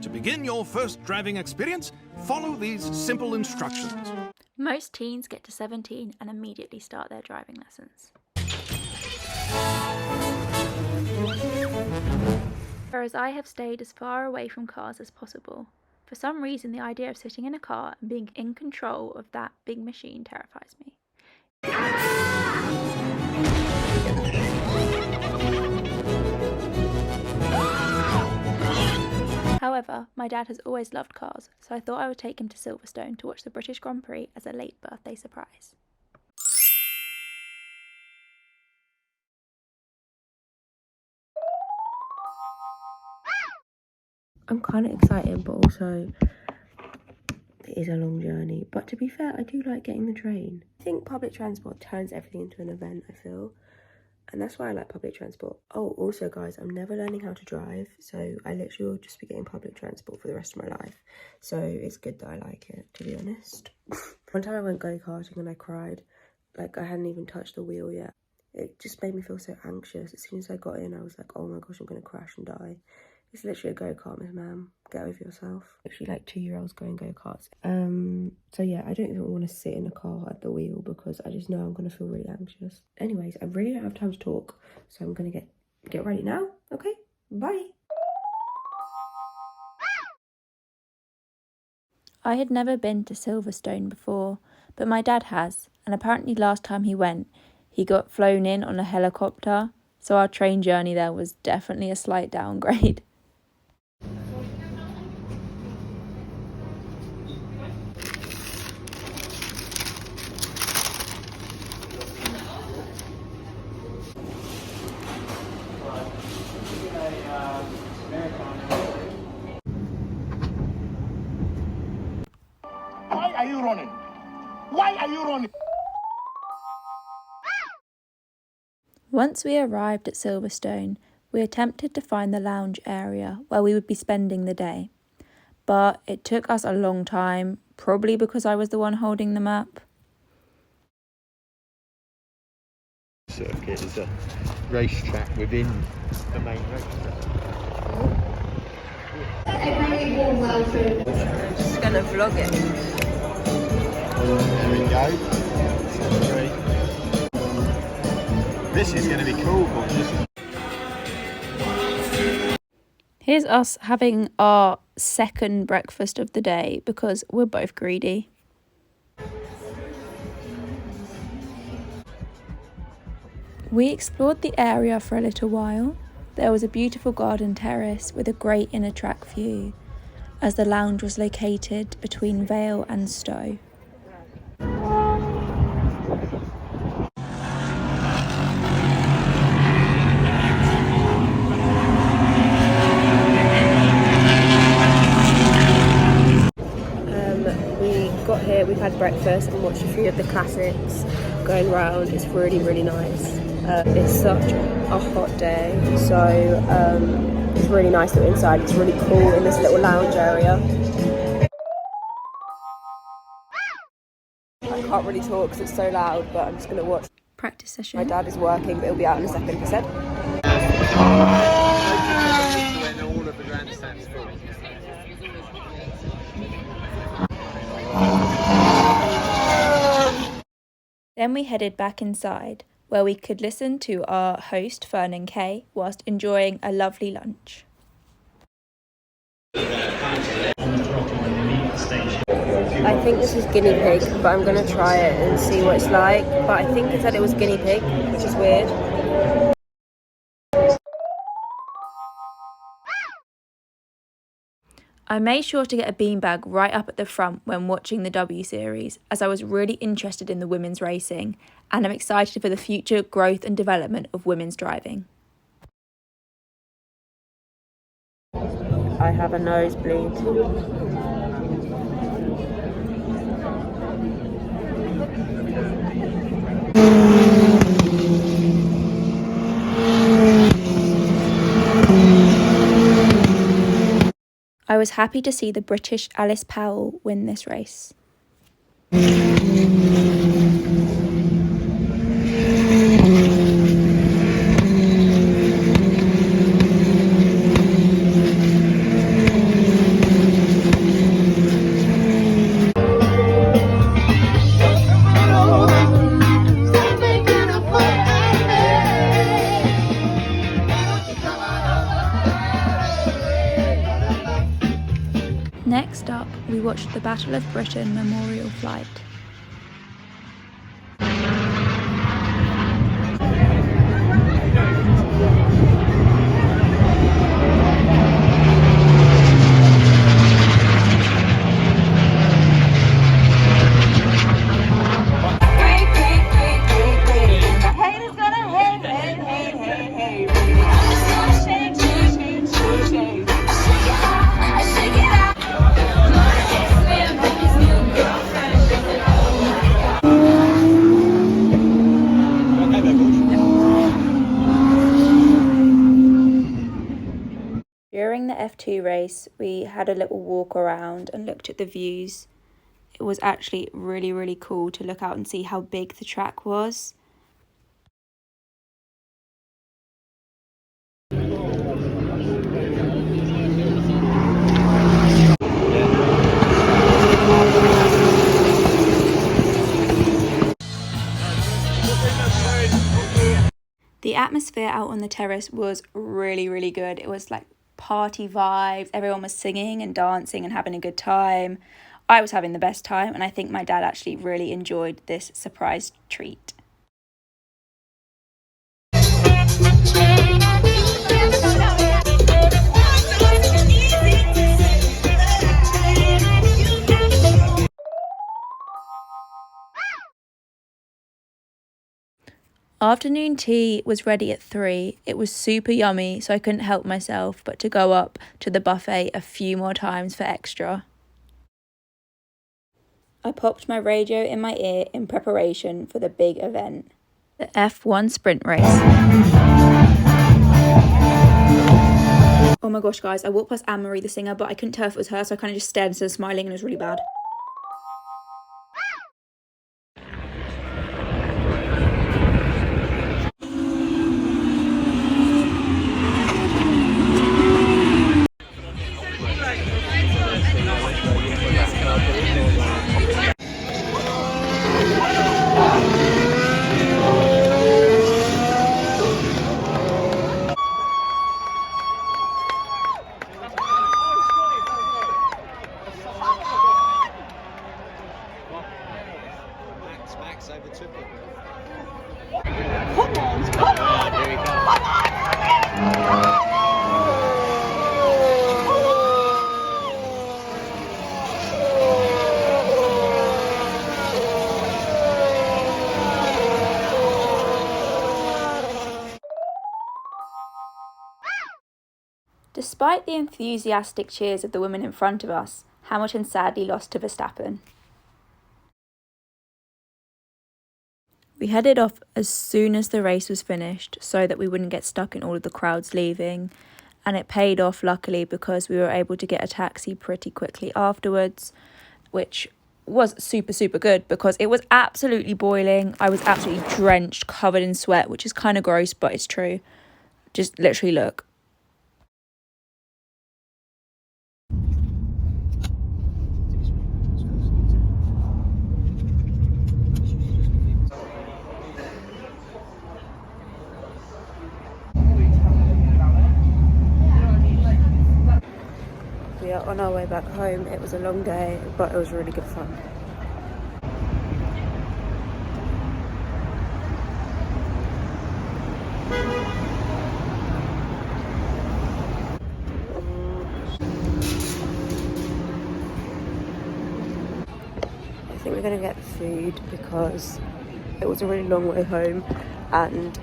To begin your first driving experience, follow these simple instructions. Most teens get to 17 and immediately start their driving lessons. Whereas I have stayed as far away from cars as possible. For some reason, the idea of sitting in a car and being in control of that big machine terrifies me. However, my dad has always loved cars, so I thought I would take him to Silverstone to watch the British Grand Prix as a late birthday surprise. I'm kind of excited, but also it is a long journey. But to be fair, I do like getting the train. I think public transport turns everything into an event, I feel. And that's why I like public transport. Oh, also guys, I'm never learning how to drive. So I literally will just be getting public transport for the rest of my life. So it's good that I like it, to be honest. One time I went go-karting and I cried. Like I hadn't even touched the wheel yet. It just made me feel so anxious. As soon as I got in, I was like, oh my gosh, I'm going to crash and die. It's literally a go-kart, Miss Ma'am. Get over yourself. Actually, like 2-year-olds going go-karts. So yeah, I don't even want to sit in a car at the wheel because I just know I'm going to feel really anxious. Anyways, I really don't have time to talk, so I'm going to get ready now. Okay, bye. I had never been to Silverstone before, but my dad has, and apparently last time he went, he got flown in on a helicopter, so our train journey there was definitely a slight downgrade. Why are you running? Why are you running? Once we arrived at Silverstone, we attempted to find the lounge area where we would be spending the day. But it took us a long time, probably because I was the one holding the map. Circuit is a racetrack within the main racetrack. Just gonna vlog it. There we go. This is going to be cool, boys. Here's us having our second breakfast of the day because we're both greedy. We explored the area for a little while. There was a beautiful garden terrace with a great inner track view, as the lounge was located between Vale and Stowe. We got here, we've had breakfast and watched a few of the classics going round. It's really, really nice. It's such a hot day, so it's really nice that we're inside. It's really cool in this little lounge area. I can't really talk because it's so loud, but I'm just going to watch. Practice session. My dad is working, but he'll be out in a second, he said. When all of the grandstands full. Then we headed back inside, where we could listen to our host Fern and Kay whilst enjoying a lovely lunch. I think this is guinea pig, but I'm going to try it and see what it's like. But I think it said it was guinea pig, which is weird. I made sure to get a beanbag right up at the front when watching the W Series, as I was really interested in the women's racing, and I'm excited for the future growth and development of women's driving. I have a nosebleed. I was happy to see the British Alice Powell win this race. Next up, we watched the Battle of Britain memorial flight. During the F2 race, we had a little walk around and looked at the views. It was actually really, really cool to look out and see how big the track was. The atmosphere out on the terrace was really, really good. It was like party vibes. Everyone was singing and dancing and having a good time. I was having the best time, and I think my dad actually really enjoyed this surprise treat. Afternoon tea was ready at 3. It was super yummy, so I couldn't help myself but to go up to the buffet a few more times for extra. I popped my radio in my ear in preparation for the big event, the F1 sprint race. Oh my gosh, guys, I walked past Anne-Marie the singer, but I couldn't tell if it was her, so I kind of just stared instead of smiling, and it was really bad. Max overtook him. Despite the enthusiastic cheers of the women in front of us, Hamilton sadly lost to Verstappen. We headed off as soon as the race was finished so that we wouldn't get stuck in all of the crowds leaving, and it paid off luckily because we were able to get a taxi pretty quickly afterwards, which was super, super good because it was absolutely boiling. I was absolutely drenched, covered in sweat, which is kind of gross, but it's true. Just literally look. We are on our way back home. It was a long day, but it was really good fun. I think we're going to get food because it was a really long way home and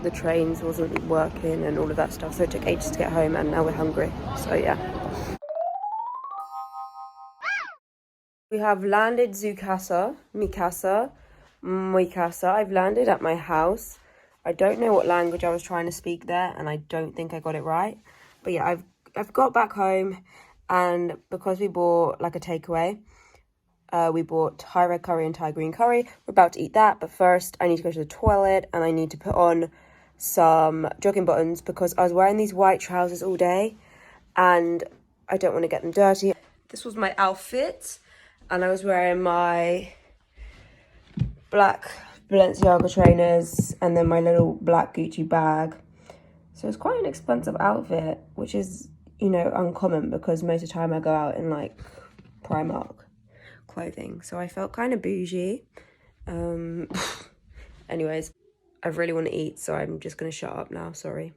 the trains wasn't working and all of that stuff, so it took ages to get home and now we're hungry, so yeah. We have landed mi casa. I've landed at my house. I don't know what language I was trying to speak there, and I don't think I got it right. But yeah, I've got back home, and because we bought like a takeaway, we bought Thai red curry and Thai green curry. We're about to eat that, but first I need to go to the toilet and I need to put on some jogging buttons because I was wearing these white trousers all day, and I don't want to get them dirty. This was my outfit. And I was wearing my black Balenciaga trainers and then my little black Gucci bag. So it's quite an expensive outfit, which is you know, uncommon because most of the time I go out in like Primark clothing. So I felt kind of bougie. Anyways, I really want to eat, so I'm just going to shut up now, sorry.